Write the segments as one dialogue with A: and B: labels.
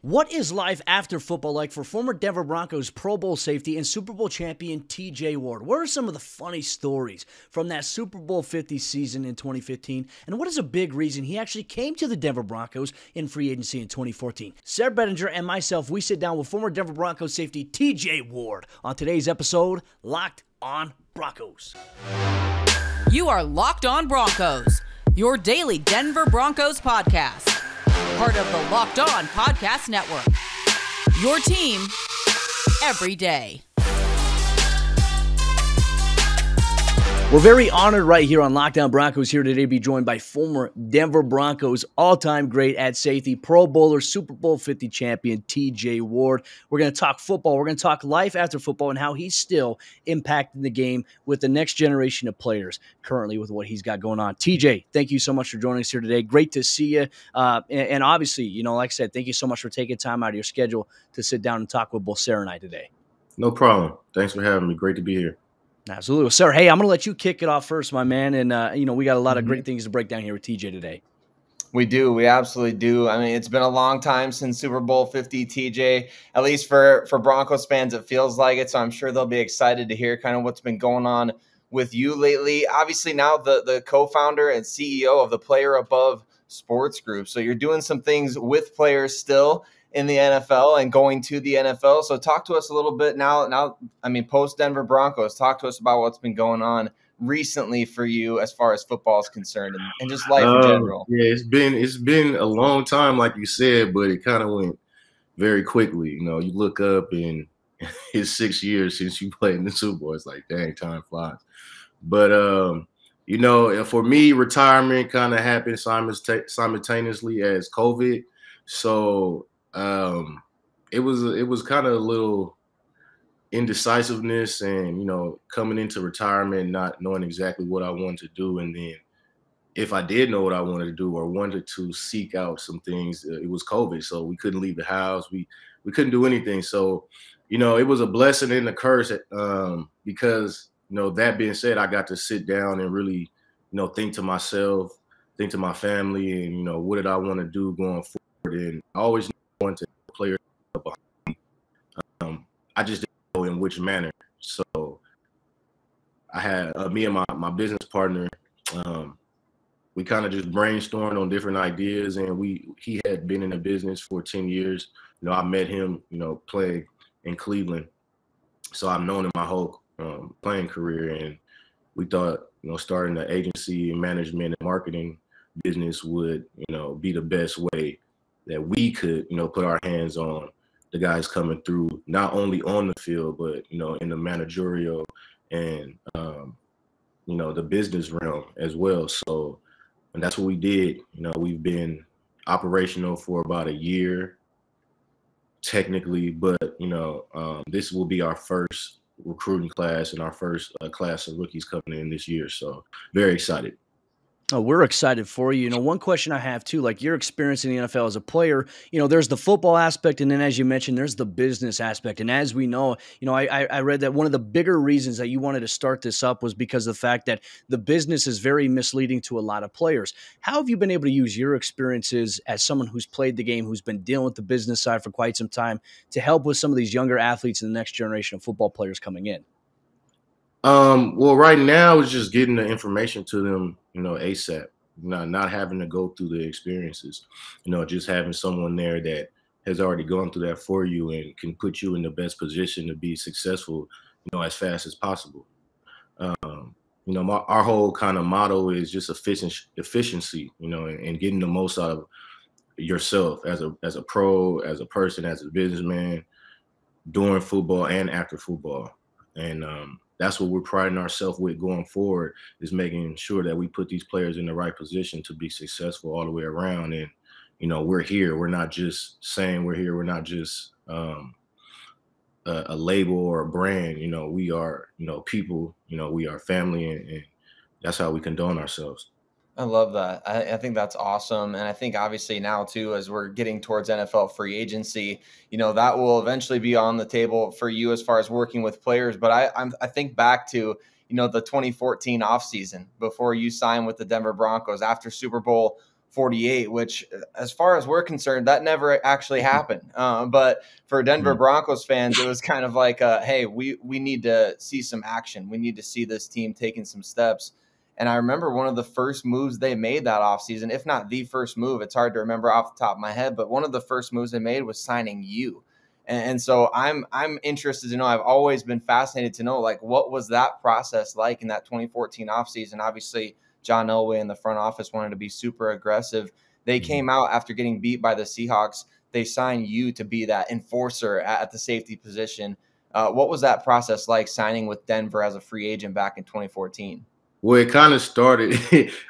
A: What is life after football like for former Denver Broncos Pro Bowl safety and Super Bowl champion TJ Ward? What are some of the funny stories from that Super Bowl 50 season in 2015? And what is a big reason he actually came to the Denver Broncos in free agency in 2014? Sayre, Bedinger, and myself, we sit down with former Denver Broncos safety TJ Ward on today's episode, Locked on Broncos.
B: You are Locked on Broncos, your daily Denver Broncos podcast. Part of the Locked On Podcast Network. Your team every day.
A: We're very honored right here on Locked On Broncos here today to be joined by former Denver Broncos all-time great at safety, Pro Bowler, Super Bowl 50 champion, TJ Ward. We're going to talk football. We're going to talk life after football and how he's still impacting the game with the next generation of players currently with what he's got going on. TJ, thank you so much for joining us here today. Great to see you. And obviously, like I said, thank you so much for taking time out of your schedule to sit down and talk with both Sayre and I today.
C: No problem. Thanks for having me. Great to be here.
A: Absolutely. Well, Sayre, hey, I'm going to let you kick it off first, my man. And, we got a lot of great things to break down here with TJ today.
D: We do. We absolutely do. I mean, it's been a long time since Super Bowl 50, TJ, at least for Broncos fans, it feels like it. So I'm sure they'll be excited to hear kind of what's been going on with you lately. Obviously, now the co-founder and CEO of the Player Above Sports Group. So you're doing some things with players still in the NFL and going to the NFL. So talk to us a little bit now, post Denver Broncos, talk to us about what's been going on recently for you as far as football is concerned and just life in general.
C: Yeah, it's been a long time, like you said, but it kind of went very quickly. You look up and it's 6 years since you played in the Super Bowl. It's like, dang, time flies. But, for me, retirement kind of happened simultaneously as COVID. So, it was kind of a little indecisiveness and, coming into retirement, not knowing exactly what I wanted to do. And then if I did know what I wanted to do or wanted to seek out some things, it was COVID. So we couldn't leave the house. We couldn't do anything. So, it was a blessing and a curse because, that being said, I got to sit down and really, think to myself, think to my family and, what did I want to do going forward? And I always wanted to play behind me. I just didn't know in which manner. So I had me and my business partner. We kind of just brainstormed on different ideas, and he had been in the business for 10 years. I met him, playing in Cleveland, so I've known him my whole playing career, and we thought, starting the agency and management and marketing business would, be the best way that we could, put our hands on the guys coming through, not only on the field, but, in the managerial and, the business realm as well. So, and that's what we did. We've been operational for about a year technically, but, this will be our first recruiting class and our first class of rookies coming in this year. So very excited.
A: Oh, we're excited for you. One question I have too, like your experience in the NFL as a player, there's the football aspect. And then as you mentioned, there's the business aspect. And as we know, I read that one of the bigger reasons that you wanted to start this up was because of the fact that the business is very misleading to a lot of players. How have you been able to use your experiences as someone who's played the game, who's been dealing with the business side for quite some time to help with some of these younger athletes and the next generation of football players coming in?
C: Well, right now it's just getting the information to them, ASAP, not having to go through the experiences, just having someone there that has already gone through that for you and can put you in the best position to be successful, as fast as possible. Our whole kind of motto is just efficiency, and getting the most out of yourself as a pro, as a person, as a businessman, during football and after football. And, that's what we're priding ourselves with going forward, is making sure that we put these players in the right position to be successful all the way around. And, we're here. We're not just saying we're here. We're not just a label or a brand. We are, people, we are family, and that's how we condone ourselves.
D: I love that. I think that's awesome. And I think obviously now too, as we're getting towards NFL free agency, that will eventually be on the table for you as far as working with players. But I think back to, the 2014 offseason before you signed with the Denver Broncos after Super Bowl 48, which as far as we're concerned, that never actually happened. But for Denver Broncos fans, it was kind of like, hey, we need to see some action. We need to see this team taking some steps. And I remember one of the first moves they made that offseason, if not the first move, it's hard to remember off the top of my head, but one of the first moves they made was signing you. And so I'm interested to know, I've always been fascinated to know, like, what was that process like in that 2014 offseason? Obviously, John Elway in the front office wanted to be super aggressive. They came out after getting beat by the Seahawks. They signed you to be that enforcer at the safety position. What was that process like, signing with Denver as a free agent back in 2014?
C: Well, it kind of started.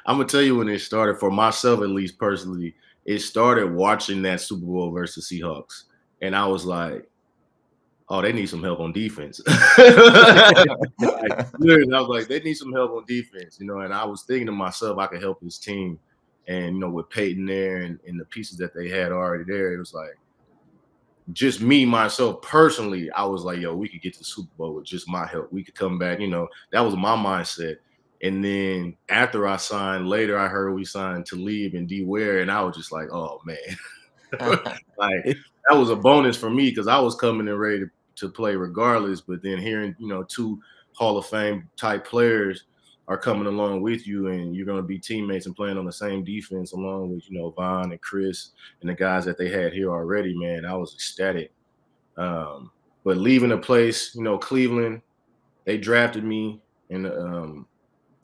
C: I'm going to tell you when it started, for myself, at least personally. It started watching that Super Bowl versus Seahawks. And I was like, oh, they need some help on defense. I was like, they need some help on defense, you know. And I was thinking to myself, I could help this team. And, you know, with Peyton there and the pieces that they had already there, it was like, just me, myself, personally, I was like, yo, we could get to the Super Bowl with just my help. We could come back, you know. That was my mindset. And then after I signed, later I heard we signed Talib and D. Ware, and I was just like, oh, man. Like, that was a bonus for me because I was coming in ready to play regardless. But then hearing, you know, 2 Hall of Fame type players are coming along with you, and you're going to be teammates and playing on the same defense along with, you know, Von and Chris and the guys that they had here already, man, I was ecstatic. But leaving the place, you know, Cleveland, they drafted me, and,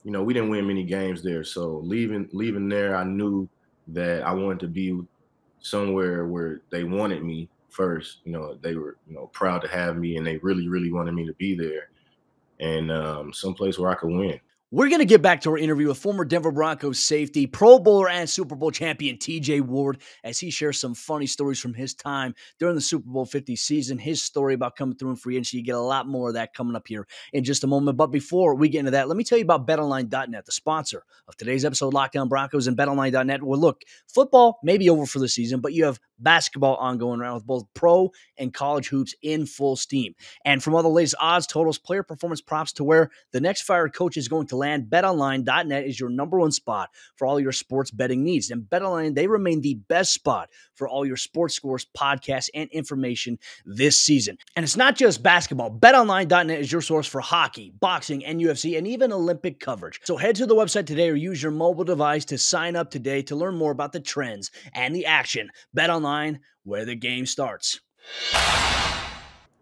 C: you know, we didn't win many games there. So leaving there, I knew that I wanted to be somewhere where they wanted me first. You know, they were, you know, proud to have me, and they really, really wanted me to be there, and someplace where I could win.
A: We're going to get back to our interview with former Denver Broncos safety, Pro Bowler, and Super Bowl champion TJ Ward as he shares some funny stories from his time during the Super Bowl 50 season, his story about coming through in free agency. You get a lot more of that coming up here in just a moment. But before we get into that, let me tell you about BetOnline.net, the sponsor of today's episode, Lockdown Broncos, and BetOnline.net. Well, look, football may be over for the season, but you have basketball ongoing around with both pro and college hoops in full steam. And from all the latest odds, totals, player performance props to where the next fired coach is going to land, BetOnline.net is your number one spot for all your sports betting needs. And BetOnline, they remain the best spot for all your sports scores, podcasts, and information this season. And it's not just basketball. BetOnline.net is your source for hockey, boxing, and UFC, and even Olympic coverage. So head to the website today or use your mobile device to sign up today to learn more about the trends and the action. BetOnline, where the game starts.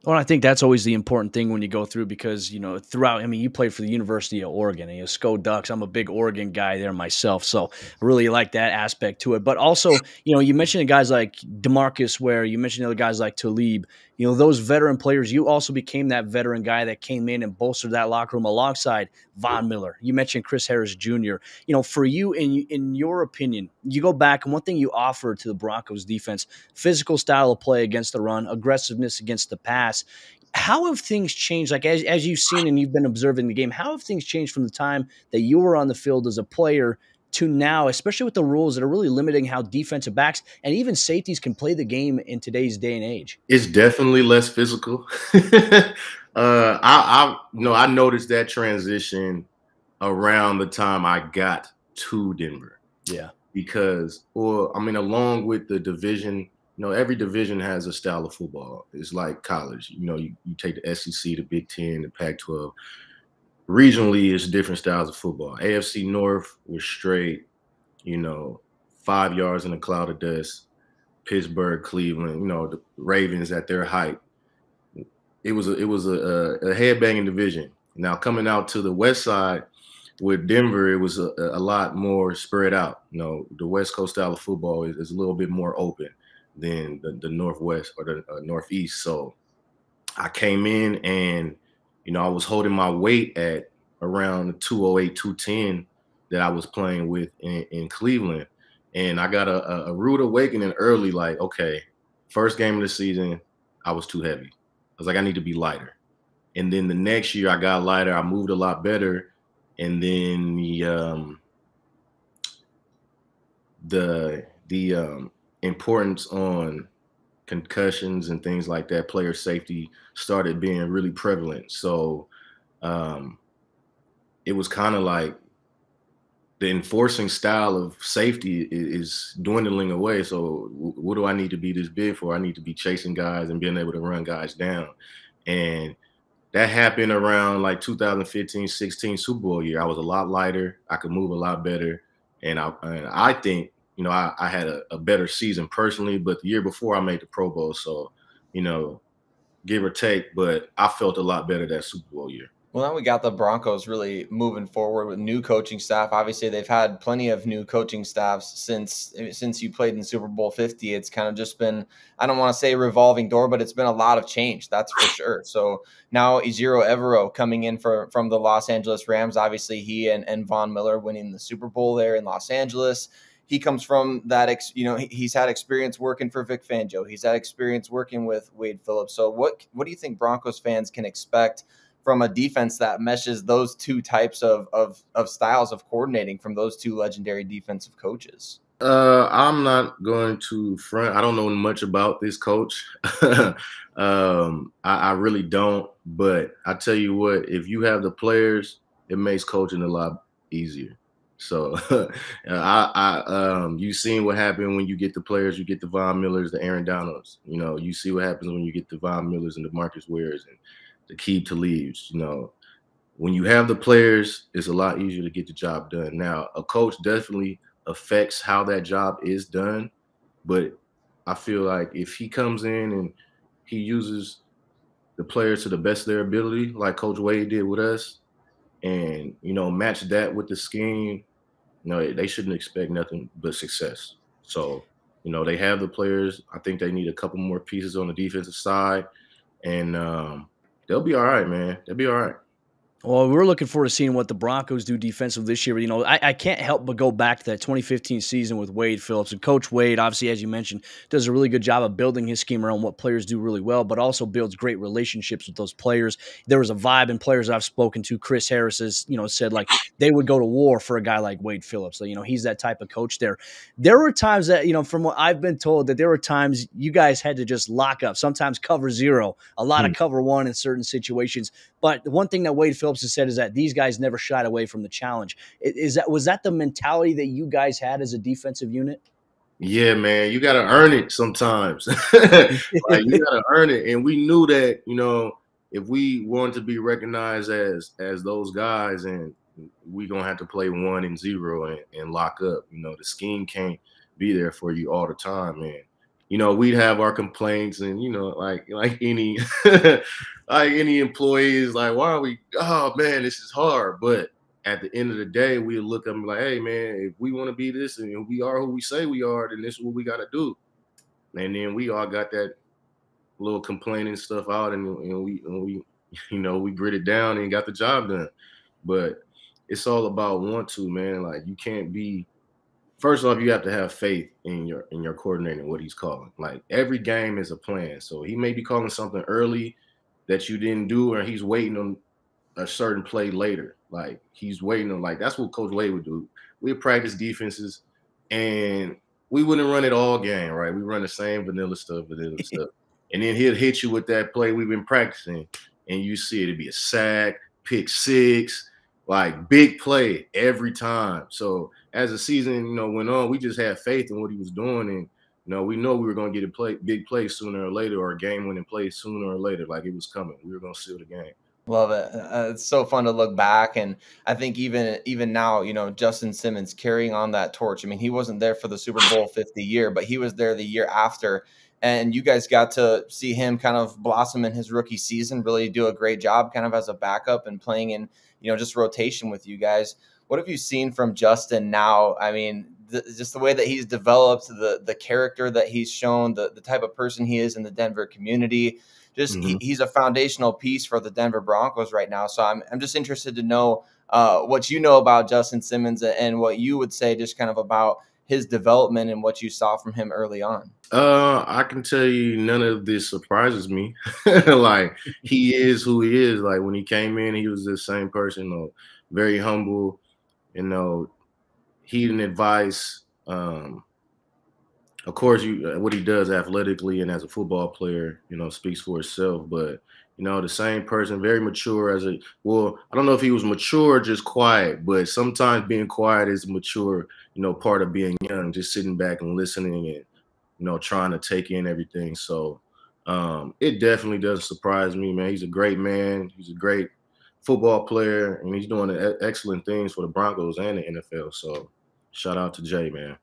A: Well, I think that's always the important thing when you go through because, you know, throughout, I mean, you played for the University of Oregon and you SCO Ducks. I'm a big Oregon guy there myself, so I really like that aspect to it. But also, you know, you mentioned guys like DeMarcus Ware, you mentioned other guys like Talib, you know, those veteran players. You also became that veteran guy that came in and bolstered that locker room alongside Von Miller. You mentioned Chris Harris Jr. You know, for you, in your opinion, you go back and one thing you offered to the Broncos defense, physical style of play against the run, aggressiveness against the pass. How have things changed? Like as you've seen and you've been observing the game, how have things changed from the time that you were on the field as a player to now, especially with the rules that are really limiting how defensive backs and even safeties can play the game in today's day and age?
C: It's definitely less physical. I noticed that transition around the time I got to Denver.
A: Yeah.
C: Because, along with the division, you know, every division has a style of football. It's like college. You know, you take the SEC, the Big Ten, the Pac-12. Regionally, it's different styles of football. AFC North was straight, you know, 5 yards in a cloud of dust. Pittsburgh, Cleveland, you know, the Ravens at their height. It was a headbanging division. Now coming out to the West Side with Denver, it was a lot more spread out. You know, the West Coast style of football is a little bit more open than the Northwest or the Northeast. So I came in and, you know, I was holding my weight at around the 208, 210 that I was playing with in Cleveland. And I got a rude awakening early, like, okay, first game of the season, I was too heavy. I was like, I need to be lighter. And then the next year I got lighter. I moved a lot better. And then the importance on concussions and things like that, player safety, started being really prevalent. So it was kind of like the enforcing style of safety is dwindling away. So what do I need to be this big for? I need to be chasing guys and being able to run guys down. And that happened around like 2015-16 Super Bowl year. I was a lot lighter. I could move a lot better. And I think, I had a better season personally, but the year before I made the Pro Bowl. So, give or take, but I felt a lot better that Super Bowl year.
D: Well, now we got the Broncos really moving forward with new coaching staff. Obviously, they've had plenty of new coaching staffs since you played in Super Bowl 50. It's kind of just been, I don't want to say revolving door, but it's been a lot of change, that's for sure. So now Ejiro Evero coming in from the Los Angeles Rams. Obviously, he and Von Miller winning the Super Bowl there in Los Angeles. He comes from that, he's had experience working for Vic Fangio. He's had experience working with Wade Phillips. So what do you think Broncos fans can expect from a defense that meshes those two types of styles of coordinating from those two legendary defensive coaches?
C: I'm not going to front. I don't know much about this coach. I really don't. But I tell you what, if you have the players, it makes coaching a lot easier. So you've seen what happened when you get the players, you get the Von Millers, the Aaron Donalds. You see what happens when you get the Von Millers and the Marcus Wares and the Keep to leaves. When you have the players, it's a lot easier to get the job done. Now, a coach definitely affects how that job is done, but I feel like if he comes in and he uses the players to the best of their ability, like Coach Wade did with us, and match that with the scheme, they shouldn't expect nothing but success. So, they have the players. I think they need a couple more pieces on the defensive side, and they'll be all right, man. They'll be all right.
A: Well, we're looking forward to seeing what the Broncos do defensively this year. I can't help but go back to that 2015 season with Wade Phillips. And Coach Wade, obviously, as you mentioned, does a really good job of building his scheme around what players do really well, but also builds great relationships with those players. There was a vibe in players I've spoken to. Chris Harris has, said like they would go to war for a guy like Wade Phillips. So, he's that type of coach there. There were times that, from what I've been told, that there were times you guys had to just lock up, sometimes cover zero, a lot of cover one in certain situations. But the one thing that Wade Phillips has said is that these guys never shied away from the challenge. Was that the mentality that you guys had as a defensive unit?
C: Yeah, man, you got to earn it sometimes. You got to earn it. And we knew that, if we wanted to be recognized as those guys, and we're going to have to play 1 and 0 and lock up. The scheme can't be there for you all the time, man. We'd have our complaints, and like any like any employees, like, why are we? Oh man, this is hard. But at the end of the day, we look up and be like, hey man, if we want to be this and we are who we say we are, then this is what we got to do. And then we all got that little complaining stuff out, and we we gritted down and got the job done. But it's all about want to, man. Like, you can't be. First off, you have to have faith in your coordinator, what he's calling. Like, every game is a plan. So he may be calling something early that you didn't do, or he's waiting on a certain play later. Like, he's waiting on, like, that's what Coach Wade would do. We'd practice defenses, and we wouldn't run it all game, right? We run the same vanilla stuff. And then he'll hit you with that play we've been practicing, and you see it'd be a sack, pick six, like big play every time. So as the season, went on, we just had faith in what he was doing, and we know we were going to get a big play sooner or later, or a game-winning play sooner or later. Like, it was coming. We were going to seal the game.
D: Love it. It's so fun to look back, and I think even now, Justin Simmons carrying on that torch. I mean, he wasn't there for the Super Bowl 50 year, but he was there the year after, and you guys got to see him kind of blossom in his rookie season, really do a great job kind of as a backup and playing in just rotation with you guys. What have you seen from Justin now? I mean, just the way that he's developed, the character that he's shown, the type of person he is in the Denver community. Just he's a foundational piece for the Denver Broncos right now. So I'm just interested to know what you know about Justin Simmons and what you would say just kind of about his development and what you saw from him early on.
C: I can tell you none of this surprises me. Like, he is who he is. Like, when he came in, he was the same person, very humble, heeding advice, of course, what he does athletically and as a football player, speaks for itself. But the same person, very mature I don't know if he was mature or just quiet, but sometimes being quiet is mature, part of being young, just sitting back and listening and, trying to take in everything. So it definitely doesn't surprise me, man. He's a great man. He's a great football player, and he's doing excellent things for the Broncos and the NFL. So shout out to Jay, man.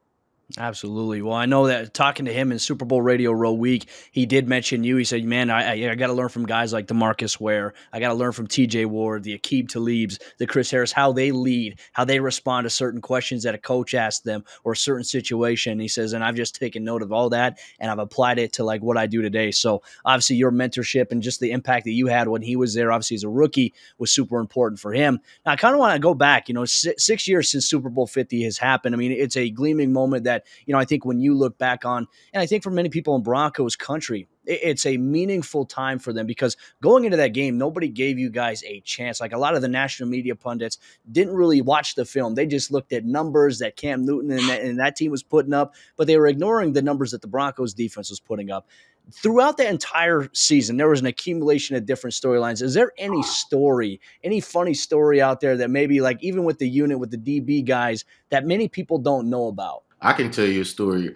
A: Absolutely. Well, I know that talking to him in Super Bowl Radio Row Week, he did mention you. He said, man, I got to learn from guys like DeMarcus Ware. I got to learn from TJ Ward, the Aqib Talibs, the Chris Harris, how they lead, how they respond to certain questions that a coach asks them or a certain situation. He says, and I've just taken note of all that, and I've applied it to like what I do today. So obviously your mentorship and just the impact that you had when he was there, obviously as a rookie, was super important for him. Now, I kind of want to go back, 6 years since Super Bowl 50 has happened. I mean, it's a gleaming moment that, I think when you look back on, and I think for many people in Broncos country, it's a meaningful time for them because going into that game, nobody gave you guys a chance. Like a lot of the national media pundits didn't really watch the film. They just looked at numbers that Cam Newton and that team was putting up, but they were ignoring the numbers that the Broncos defense was putting up. Throughout the entire season, there was an accumulation of different storylines. Is there any story, any funny story out there that maybe like even with the unit, with the DB guys that many people don't know about?
C: I can tell you a story.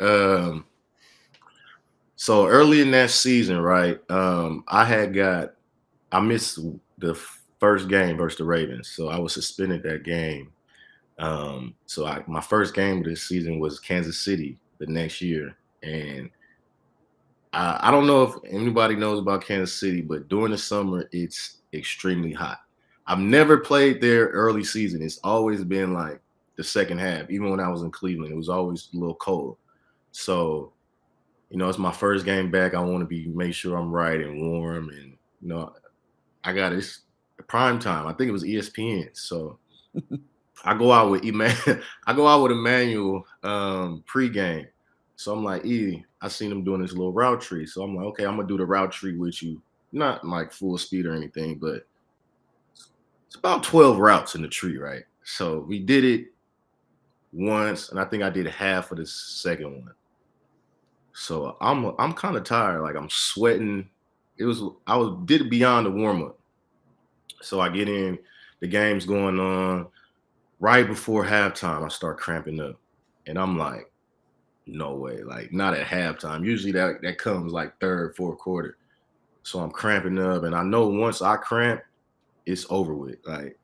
C: So early in that season, right, I missed the first game versus the Ravens. So I was suspended that game. My first game of this season was Kansas City the next year. And I don't know if anybody knows about Kansas City, but during the summer, it's extremely hot. I've never played there early season. It's always been like the second half. Even when I was in Cleveland, it was always a little cold. So, it's my first game back. I want to make sure I'm right and warm. And, I got it's prime time. I think it was ESPN. So I go out with Emmanuel pregame. So I'm like, I seen him doing this little route tree. So I'm like, okay, I'm gonna do the route tree with you. Not like full speed or anything, but it's about 12 routes in the tree, right? So we did it once, and I think I did half of the second one. So I'm kind of tired, like I'm sweating. I did it beyond the warm up. So I get in, the game's going on. Right before halftime, I start cramping up, and I'm like, no way, like not at halftime. Usually that comes like third, fourth quarter. So I'm cramping up, and I know once I cramp, it's over with. Like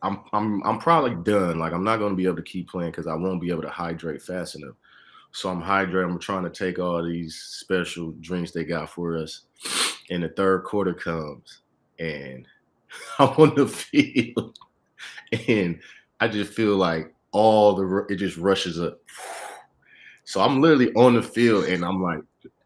C: I'm probably done. Like I'm not going to be able to keep playing because I won't be able to hydrate fast enough. So I'm hydrating. I'm trying to take all these special drinks they got for us. And the third quarter comes, and I'm on the field, and I just feel like it just rushes up. So I'm literally on the field, and I'm like,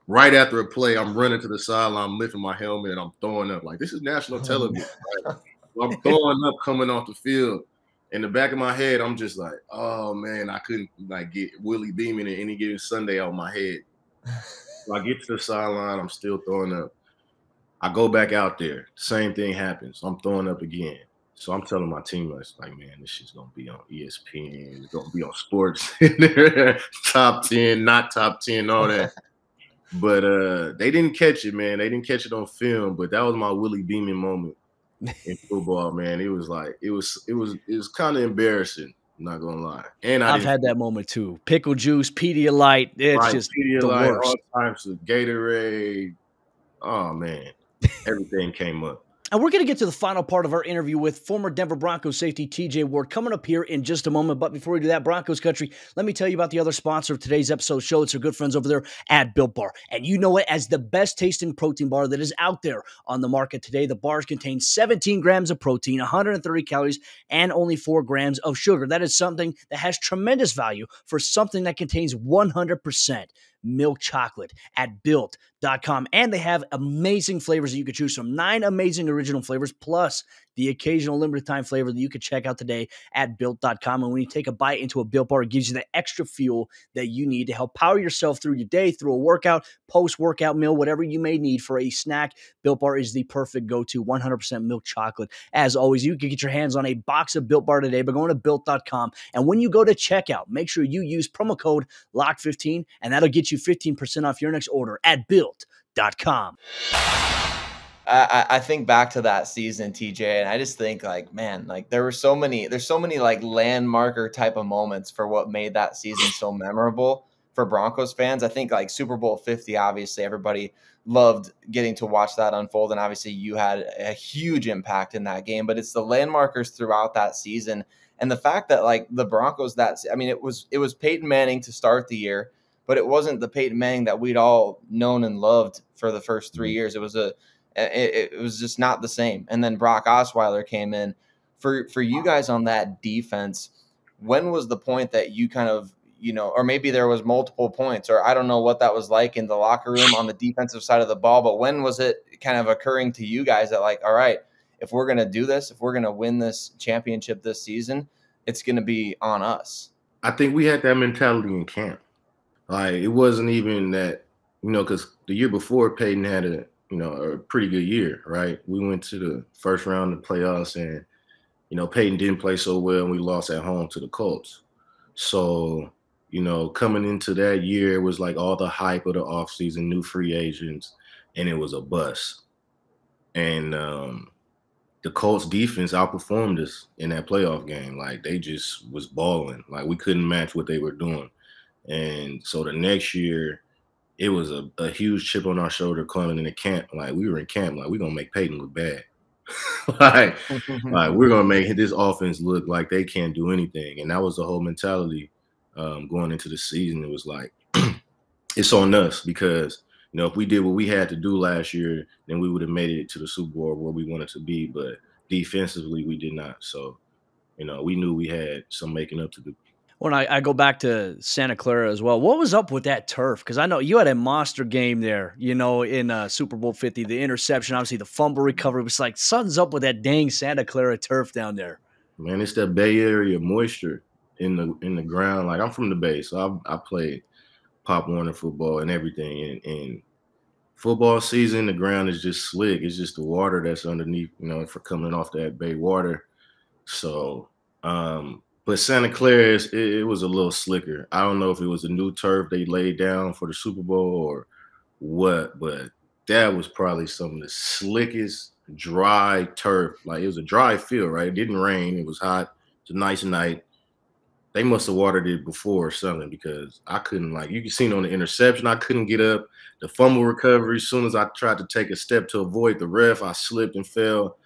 C: right after a play, I'm running to the sideline, I'm lifting my helmet, and I'm throwing up. Like, this is national television. Right? I'm throwing up coming off the field. In the back of my head, I'm just like, oh, man, I couldn't like get Willie beaming in any given Sunday out of my head. So I get to the sideline, I'm still throwing up. I go back out there. Same thing happens. I'm throwing up again. So I'm telling my teammates, like, man, this shit's going to be on ESPN. It's going to be on sports. Top 10, not top 10, all that. But they didn't catch it, man. They didn't catch it on film. But that was my Willie beaming moment in football, man. It was like, it was kind of embarrassing. I'm not going to lie. And
A: I've had that moment too. Pickle juice, Pedialyte. It's just Pedialyte, the worst.
C: All types of Gatorade. Oh, man. Everything came up.
A: And we're going to get to the final part of our interview with former Denver Broncos safety TJ Ward coming up here in just a moment. But before we do that, Broncos country, let me tell you about the other sponsor of today's episode show. It's our good friends over there at Built Bar. And you know it as the best tasting protein bar that is out there on the market today. The bars contain 17 grams of protein, 130 calories, and only 4 grams of sugar. That is something that has tremendous value for something that contains 100% milk chocolate at built.com. And they have amazing flavors that you can choose from. 9 amazing original flavors plus the occasional limited time flavor that you could check out today at Built.com. And when you take a bite into a Built Bar, it gives you the extra fuel that you need to help power yourself through your day, through a workout, post-workout meal, whatever you may need for a snack. Built Bar is the perfect go-to, 100% milk chocolate. As always, you can get your hands on a box of Built Bar today by going to Built.com. And when you go to checkout, make sure you use promo code LOCK15, and that'll get you 15% off your next order at Built.com.
D: I think back to that season, TJ, and I just think like, man, like there's so many like landmarker type of moments for what made that season so memorable for Broncos fans. I think like Super Bowl 50, obviously everybody loved getting to watch that unfold. And obviously you had a huge impact in that game, but it's the landmarkers throughout that season. And the fact that like the Broncos, it was Peyton Manning to start the year, but it wasn't the Peyton Manning that we'd all known and loved for the first 3 years. It was just not the same. And then Brock Osweiler came in. For you guys on that defense, when was the point that you kind of, or maybe there was multiple points, or I don't know what that was like in the locker room on the defensive side of the ball, but when was it kind of occurring to you guys that like, all right, if we're going to do this, if we're going to win this championship this season, it's going to be on us?
C: I think we had that mentality in camp. Like, it wasn't even that, because the year before Peyton had a pretty good year, right? We went to the first round of the playoffs, and, Peyton didn't play so well, and we lost at home to the Colts. So, coming into that year, it was like all the hype of the offseason, new free agents, and it was a bust. And the Colts defense outperformed us in that playoff game. Like, they just was balling. Like, we couldn't match what they were doing. And so the next year, it was a huge chip on our shoulder coming into camp. Like, we were in camp, like, we're going to make Peyton look bad. like, we're going to make this offense look like they can't do anything. And that was the whole mentality going into the season. It was like, it's on us because, if we did what we had to do last year, then we would have made it to the Super Bowl where we wanted to be. But defensively, we did not. So, we knew we had some making up to do.
A: When I go back to Santa Clara as well, what was up with that turf? Because I know you had a monster game there, in Super Bowl 50, the interception, obviously the fumble recovery. It was like, something's up with that dang Santa Clara turf down there.
C: Man, it's that Bay Area moisture in the ground. Like, I'm from the Bay, so I played Pop Warner football and everything. And football season, the ground is just slick. It's just the water that's underneath, for coming off that Bay water. So, but Santa Clara, it was a little slicker. I don't know if it was a new turf they laid down for the Super Bowl or what, but that was probably some of the slickest dry turf. Like, it was a dry field, right? It didn't rain. It was hot. It's a nice night. They must have watered it before or something because I couldn't, you can see on the interception, I couldn't get up. The fumble recovery, as soon as I tried to take a step to avoid the ref, I slipped and fell.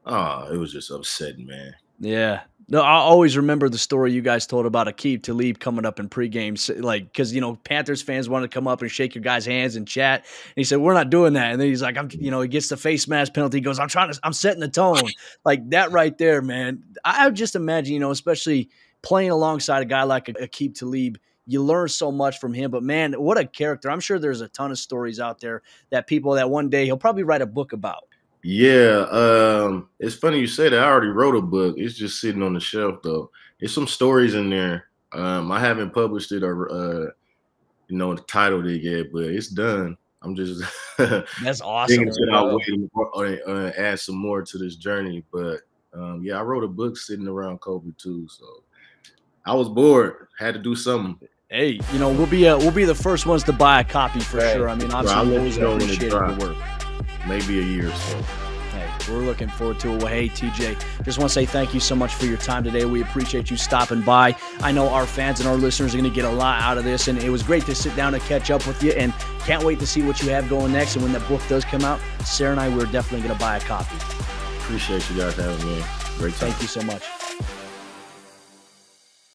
C: Oh, it was just upsetting, man.
A: Yeah. No, I always remember the story you guys told about Aqib Talib coming up in pregame, because, Panthers fans wanted to come up and shake your guys' hands and chat. And he said, we're not doing that. And then he's like, he gets the face mask penalty. He goes, I'm setting the tone. Like, that right there, man. I would just imagine, especially playing alongside a guy like Aqib Talib, you learn so much from him. But, man, what a character. I'm sure there's a ton of stories out there that people that one day he'll probably write a book about.
C: Yeah, it's funny you say that. I already wrote a book. It's just sitting on the shelf, though. There's some stories in there. I haven't published it or, titled it yet, but it's done. I'm just
A: that's awesome.
C: I'll wait and add some more to this journey. But I wrote a book sitting around Kobe too. So I was bored, had to do something.
A: Hey, we'll be the first ones to buy a copy for sure. I mean, obviously, always appreciate the work.
C: Maybe a year or so.
A: Hey, we're looking forward to it. Well, hey, TJ, just want to say thank you so much for your time today. We appreciate you stopping by. I know our fans and our listeners are going to get a lot out of this, and it was great to sit down and catch up with you, and can't wait to see what you have going next. And when that book does come out, Sayre and I, we're definitely going to buy a copy.
C: Appreciate you guys having me. Great time.
A: Thank you so much.